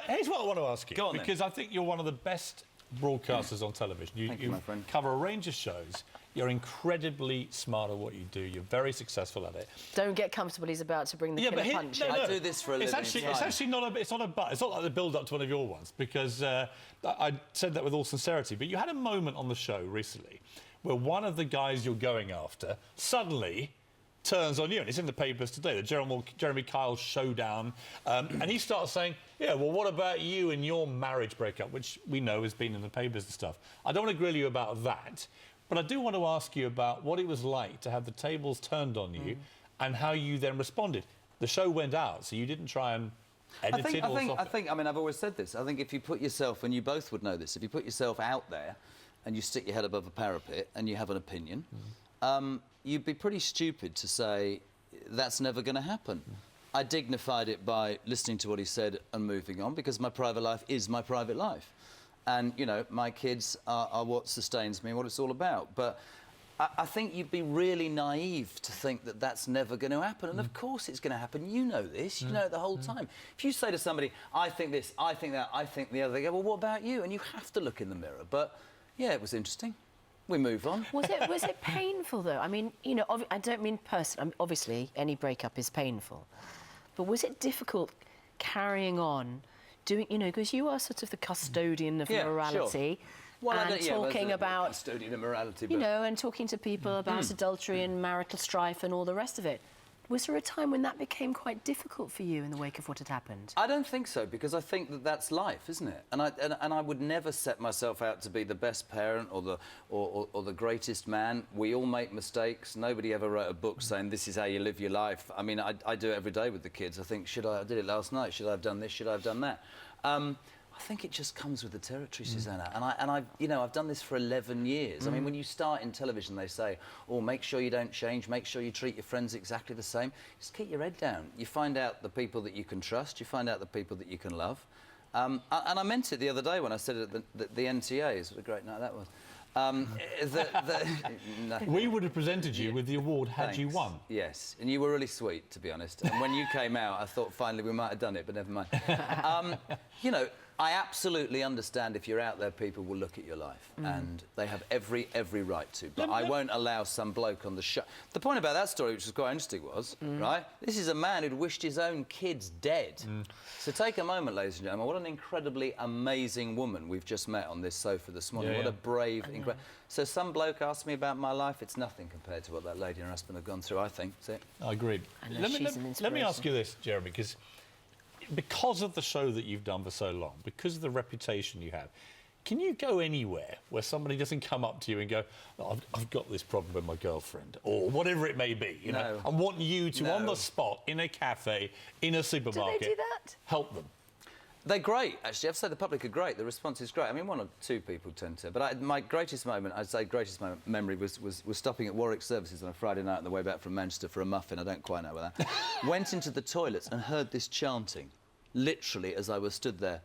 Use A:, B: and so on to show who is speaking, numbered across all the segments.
A: Here's what I want to ask you.
B: Go on,
A: because I think you're one of the best broadcasters on television.
B: Thank you, my friend.
A: Cover a range of shows. You're incredibly smart at what you do. You're very successful at it.
C: Don't get comfortable. He's about to bring the killer punch.
B: No. I do this for a living.
A: It's actually not a. It's not a but. It's not like the build-up to one of your ones, because I said that with all sincerity. But you had a moment on the show recently where one of the guys you're going after suddenly turns on you, and it's in the papers today, the Jeremy Kyle showdown, and he starts saying, yeah, well, what about you and your marriage breakup, which we know has been in the papers and stuff. I don't want to grill you about that, but I do want to ask you about what it was like to have the tables turned on you and how you then responded. The show went out, so you didn't try and edit it or something.
B: I mean, I've always said this. I think if you put yourself, and you both would know this, if you put yourself out there and you stick your head above a parapet and you have an opinion, you'd be pretty stupid to say that's never going to happen. I dignified it by listening to what he said and moving on, because my private life is my private life. And, you know, my kids are what sustains me and what it's all about. But I think you'd be really naive to think that that's never going to happen. And, of course, it's going to happen. You know this. You know it the whole time. If you say to somebody, I think this, I think that, I think the other, they go, well, what about you? And you have to look in the mirror. But, yeah, it was interesting. We move on.
C: Was it painful, though? I mean, you know, I don't mean personally. Obviously, any breakup is painful. But was it difficult carrying on, doing, you know, because you are sort of the custodian of morality,
B: sure. Well,
C: and talking about...
B: Custodian of morality,
C: you know, and talking to people about adultery and marital strife and all the rest of it. Was there a time when that became quite difficult for you in the wake of what had happened?
B: I don't think so, because I think that that's life, isn't it? And I would never set myself out to be the best parent or the greatest man. We all make mistakes. Nobody ever wrote a book saying this is how you live your life. I mean, I do it every day with the kids. I think, I did it last night. Should I have done this? Should I have done that? I think it just comes with the territory, Susanna. And I, you know, I've done this for 11 years. I mean, when you start in television, they say, oh, make sure you don't change, make sure you treat your friends exactly the same. Just keep your head down. You find out the people that you can trust, you find out the people that you can love. And I meant it the other day when I said it at the NTAs. What a great night that was.
A: We would have presented you with the award had you won.
B: Yes, and you were really sweet, to be honest. And when you came out, I thought finally we might have done it, but never mind. You know, I absolutely understand if you're out there, people will look at your life, and they have every right to. But I won't allow some bloke on the show. The point about that story, which was quite interesting, was right. This is a man who'd wished his own kids dead. So take a moment, ladies and gentlemen. What an incredibly amazing woman we've just met on this sofa this morning.
A: Yeah,
B: what a brave, incredible. So some bloke asked me about my life. It's nothing compared to what that lady and her husband have gone through. I think. That's it.
A: I agree. Let me ask you this, Jeremy, because of the show that you've done for so long, because of the reputation you have, can you go anywhere where somebody doesn't come up to you and go, oh, I've got this problem with my girlfriend, or whatever it may be, you know, and want you to, on the spot, in a cafe, in a supermarket,
C: do they do that?
A: Help them?
B: They're great, actually. I have to say the public are great. The response is great. I mean, one or two people tend to. But my greatest moment, I'd say memory was stopping at Warwick Services on a Friday night on the way back from Manchester for a muffin. I don't quite know about that. Went into the toilets and heard this chanting, literally, as I was stood there,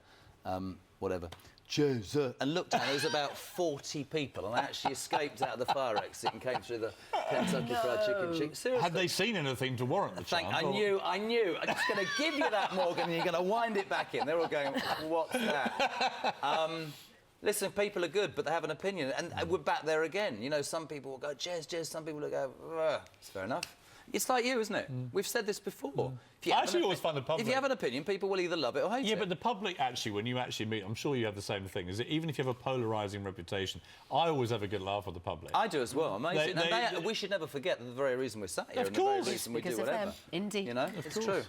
B: whatever. Jesus. And looked out, there was about 40 people, and I actually escaped out of the fire exit and came through the Kentucky Fried Chicken cheek. Seriously.
A: Had they seen anything to warrant the chant?
B: I knew. I'm just going to give you that, Morgan, and you're going to wind it back in. They're all going, what's that? Listen, people are good, but they have an opinion. And we're back there again. You know, some people will go, Jez. Some people will go, ugh. It's fair enough. It's like you, isn't it? We've said this before.
A: I actually always find the public...
B: If you have an opinion, people will either love it or hate it.
A: Yeah, but the public, actually, when you actually meet, I'm sure you have the same thing, is that even if you have a polarising reputation, I always have a good laugh with the public.
B: I do as well, amazing. We should never forget that the very reason we're sat here
A: of
B: and
A: course,
B: the very reason we do
C: because
B: whatever.
C: Of them. Indeed.
B: You know, it's true.